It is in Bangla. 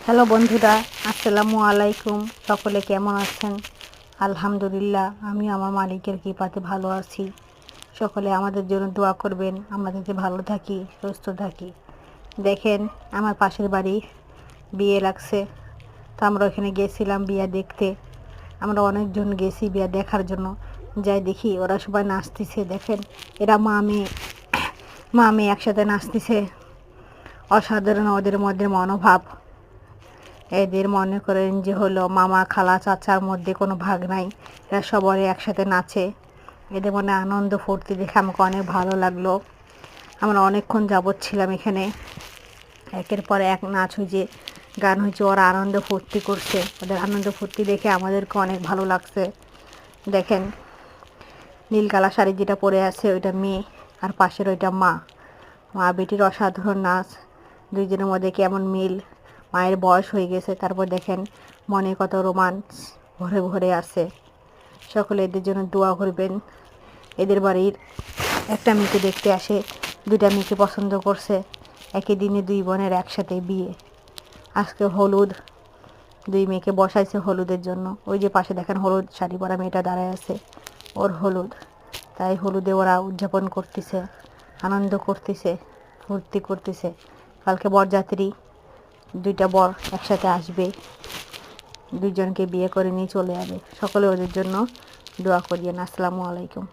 হ্যালো বন্ধুরা, আসসালামু আলাইকুম। সকলে কেমন আছেন? আলহামদুলিল্লাহ, আমি আমার মালিকের কৃপাতে ভালো আছি। সকলে আমাদের জন্য দোয়া করবেন, আমরা যাতে ভালো থাকি, সুস্থ থাকি। দেখেন, আমার পাশের বাড়ি বিয়ে লাগছে, তো আমরা ওখানে গেছিলাম বিয়ে দেখতে। আমরা অনেকজন গেছি বিয়ে দেখার জন্য। যাই দেখি ওরা সবাই নাচতেছে। দেখেন, এরা মা মেয়ে একসাথে নাচতেছে। অসাধারণ ওদের মধ্যে মনোভাব। এদের মনে করেন যে হলো মামা খালা চাচার মধ্যে কোনো ভাগ নাই, এরা সবাই একসাথে নাচে। এদের মনে আনন্দ ফুর্তি দেখে আমাকে অনেক ভালো লাগলো। আমরা অনেকক্ষণ যাবৎ ছিলাম এখানে। একের পর এক নাচ হয়েছে, গান হয়েছে, ওরা আনন্দ ফুর্তি করছে। ওদের আনন্দ ফুর্তি দেখে আমাদেরকে অনেক ভালো লাগছে। দেখেন, নীল কালা শাড়ি যেটা পরে আছে ওইটা মেয়ে, আর পাশের ওইটা মা। মা বেটির অসাধারণ নাচ, দুইজনের মধ্যে কেমন মিল। মায়ের বয়স হয়ে গেছে, তারপর দেখেন মনে কত রোমান্স ভরে ভরে আছে। সকলে এদের জন্য দোয়া করবেন। এদের বাড়ির একটা মেয়েকে দেখতে আসে, দুইটা মেয়েকে পছন্দ করছে। একই দিনে দুই বোনের একসাথে বিয়ে। আজকে হলুদ, দুই মেয়েকে বসাইছে হলুদের জন্য। ওই যে পাশে দেখেন হলুদ শাড়ি পরা মেয়েটা দাঁড়ায় আছে, ওর হলুদ। তাই হলুদে ওরা উদযাপন করতেছে, আনন্দ করতেছে, ফুর্তি করতেছে। কালকে বরযাত্রী, দুইটা বর একসাথে আসবে, দুইজনকে বিয়ে করে নিয়ে চলে যাবে। সকলে ওদের জন্য দোয়া করিয়েন। আসসালামু আলাইকুম।